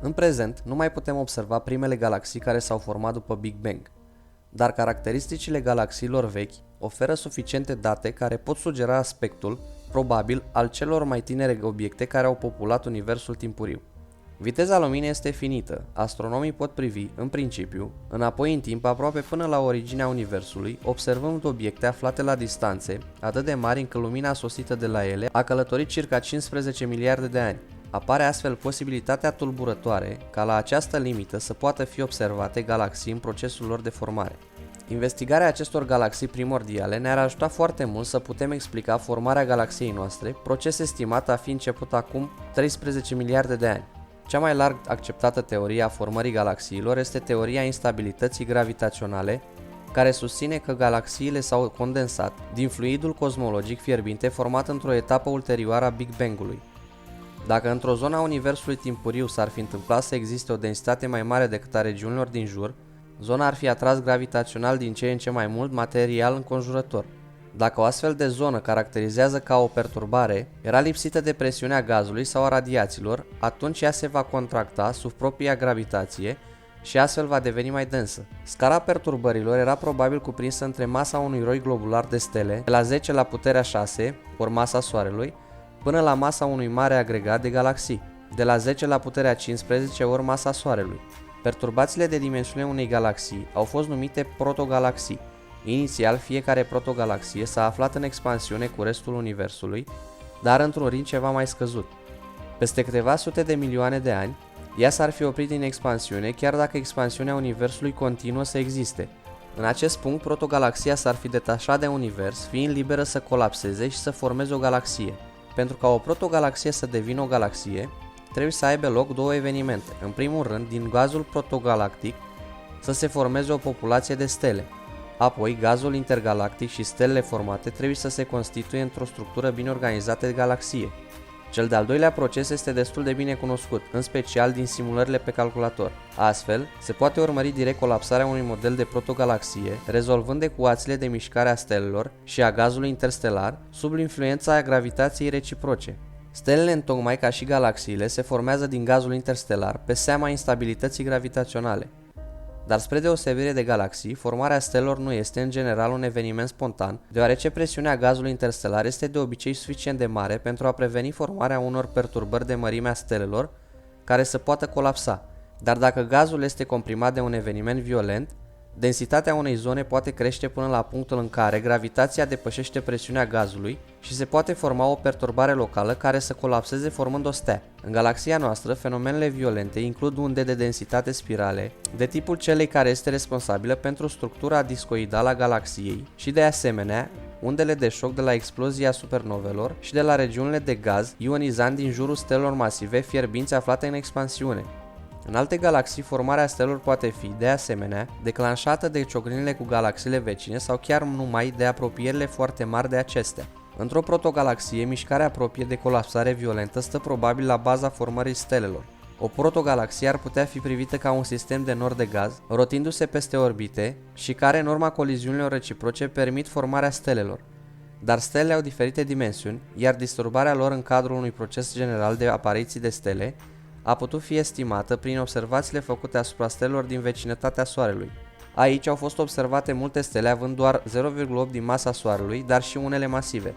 În prezent, nu mai putem observa primele galaxii care s-au format după Big Bang, dar caracteristicile galaxiilor vechi oferă suficiente date care pot sugera aspectul, probabil, al celor mai tinere obiecte care au populat universul timpuriu. Viteza luminii este finită, astronomii pot privi, în principiu, înapoi în timp aproape până la originea universului, observând obiecte aflate la distanțe atât de mari încât lumina sosită de la ele a călătorit circa 15 miliarde de ani. Apare astfel posibilitatea tulburătoare ca la această limită să poată fi observate galaxii în procesul lor de formare. Investigarea acestor galaxii primordiale ne-ar ajuta foarte mult să putem explica formarea galaxiei noastre, proces estimat a fi început acum 13 miliarde de ani. Cea mai larg acceptată teorie a formării galaxiilor este teoria instabilității gravitaționale, care susține că galaxiile s-au condensat din fluidul cosmologic fierbinte format într-o etapă ulterioară a Big Bang-ului. Dacă într-o zonă a universului timpuriu s-ar fi întâmplat să existe o densitate mai mare decât a regiunilor din jur, zona ar fi atras gravitațional din ce în ce mai mult material înconjurător. Dacă o astfel de zonă caracterizează ca o perturbare, era lipsită de presiunea gazului sau a radiațiilor, atunci ea se va contracta sub propria gravitație și astfel va deveni mai densă. Scara perturbărilor era probabil cuprinsă între masa unui roi globular de stele, de la 10 la puterea 6, ori masa Soarelui, până la masa unui mare agregat de galaxii, de la 10 la puterea 15 ori masa Soarelui. Perturbațiile de dimensiune unei galaxii au fost numite protogalaxii. Inițial, fiecare protogalaxie s-a aflat în expansiune cu restul universului, dar într-un ritm ceva mai scăzut. Peste câteva sute de milioane de ani, ea s-ar fi oprit din expansiune, chiar dacă expansiunea universului continuă să existe. În acest punct, protogalaxia s-ar fi detașat de univers, fiind liberă să colapseze și să formeze o galaxie. Pentru ca o protogalaxie să devină o galaxie, trebuie să aibă loc două evenimente. În primul rând, din gazul protogalactic să se formeze o populație de stele. Apoi, gazul intergalactic și stelele formate trebuie să se constituie într-o structură bine organizată de galaxie. Cel de-al doilea proces este destul de bine cunoscut, în special din simulările pe calculator. Astfel, se poate urmări direct colapsarea unui model de protogalaxie, rezolvând ecuațiile de mișcare a stelelor și a gazului interstelar sub influența gravitației reciproce. Stelele, întocmai ca și galaxiile, se formează din gazul interstelar pe seama instabilității gravitaționale. Dar spre deosebire de galaxii, formarea stelelor nu este în general un eveniment spontan, deoarece presiunea gazului interstelar este de obicei suficient de mare pentru a preveni formarea unor perturbări de mărimea stelelor care să poată colapsa. Dar dacă gazul este comprimat de un eveniment violent, densitatea unei zone poate crește până la punctul în care gravitația depășește presiunea gazului și se poate forma o perturbare locală care să colapseze formând o stea. În galaxia noastră, fenomenele violente includ unde de densitate spirale, de tipul celei care este responsabilă pentru structura discoidală a galaxiei și, de asemenea, undele de șoc de la explozia supernovelor și de la regiunile de gaz ionizant din jurul stelelor masive fierbinți aflate în expansiune. În alte galaxii, formarea stelelor poate fi, de asemenea, declanșată de ciocnire cu galaxiile vecine sau chiar numai de apropierile foarte mari de acestea. Într-o protogalaxie, mișcarea apropie de colapsare violentă stă probabil la baza formării stelelor. O protogalaxie ar putea fi privită ca un sistem de nori de gaz, rotindu-se peste orbite și care, în urma coliziunilor reciproce, permit formarea stelelor. Dar stelele au diferite dimensiuni, iar disturbarea lor în cadrul unui proces general de apariții de stele a putut fi estimată prin observațiile făcute asupra stelelor din vecinătatea Soarelui. Aici au fost observate multe stele având doar 0,8 din masa Soarelui, dar și unele masive.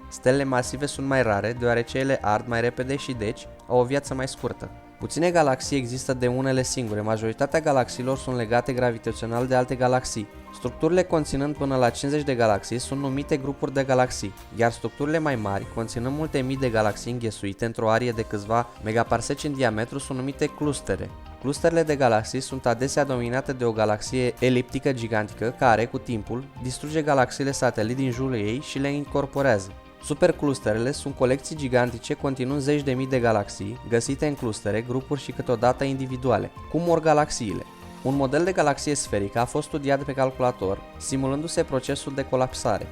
Stelele masive sunt mai rare, deoarece ele ard mai repede și deci au o viață mai scurtă. Puține galaxii există de unele singure, majoritatea galaxiilor sunt legate gravitațional de alte galaxii. Structurile conținând până la 50 de galaxii sunt numite grupuri de galaxii, iar structurile mai mari, conținând multe mii de galaxii înghesuite într-o arie de câțiva megaparseci în diametru, sunt numite clustere. Clusterele de galaxii sunt adesea dominate de o galaxie eliptică gigantică care, cu timpul, distruge galaxiile satelit din jurul ei și le incorporează. Superclusterele sunt colecții gigantice conținând zeci de mii de galaxii, găsite în clustere, grupuri și câteodată individuale. Cum mor galaxiile? Un model de galaxie sferică a fost studiat pe calculator, simulându-se procesul de colapsare.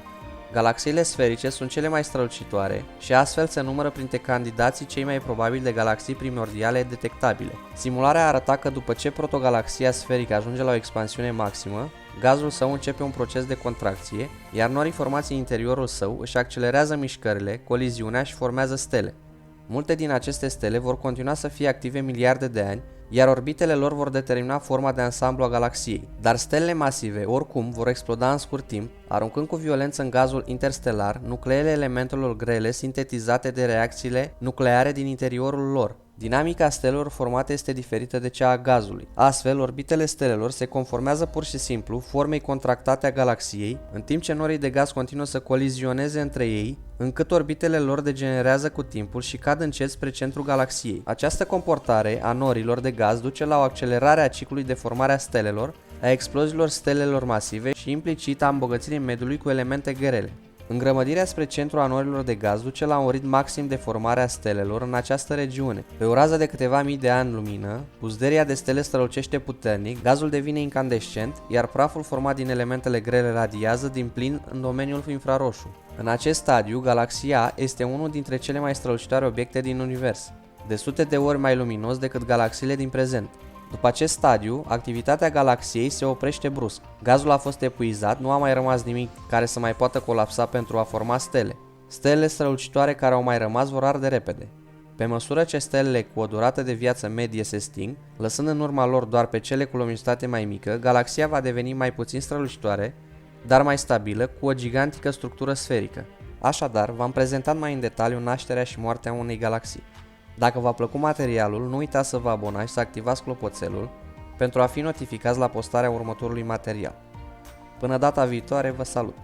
Galaxiile sferice sunt cele mai strălucitoare și astfel se numără printre candidații cei mai probabili de galaxii primordiale detectabile. Simularea arăta că după ce protogalaxia sferică ajunge la o expansiune maximă, gazul său începe un proces de contracție, iar norii formați în interiorul său își accelerează mișcările, coliziunea și formează stele. Multe din aceste stele vor continua să fie active miliarde de ani, iar orbitele lor vor determina forma de ansamblu a galaxiei. Dar stelele masive oricum vor exploda în scurt timp, aruncând cu violență în gazul interstelar nucleele elementelor grele sintetizate de reacțiile nucleare din interiorul lor. Dinamica stelelor formate este diferită de cea a gazului. Astfel, orbitele stelelor se conformează pur și simplu formei contractate a galaxiei, în timp ce norii de gaz continuă să colizioneze între ei, încât orbitele lor degenerează cu timpul și cad încet spre centrul galaxiei. Această comportare a norilor de gaz duce la o accelerare a ciclului de formare a stelelor, a exploziilor stelelor masive și implicit a îmbogățirii mediului cu elemente grele. Îngrămădirea spre centru a norilor de gaz duce la un ritm maxim de formare a stelelor în această regiune. Pe o rază de câteva mii de ani lumină, puzderia de stele strălucește puternic, gazul devine incandescent, iar praful format din elementele grele radiază din plin în domeniul infraroșu. În acest stadiu, galaxia este unul dintre cele mai strălucitoare obiecte din univers, de sute de ori mai luminos decât galaxiile din prezent. După acest stadiu, activitatea galaxiei se oprește brusc. Gazul a fost epuizat, nu a mai rămas nimic care să mai poată colapsa pentru a forma stele. Stelele strălucitoare care au mai rămas vor arde repede. Pe măsură ce stelele cu o durată de viață medie se sting, lăsând în urma lor doar pe cele cu luminositate mai mică, galaxia va deveni mai puțin strălucitoare, dar mai stabilă, cu o gigantică structură sferică. Așadar, v-am prezentat mai în detaliu nașterea și moartea unei galaxii. Dacă v-a plăcut materialul, nu uitați să vă abonați și să activați clopoțelul pentru a fi notificați la postarea următorului material. Până data viitoare, vă salut!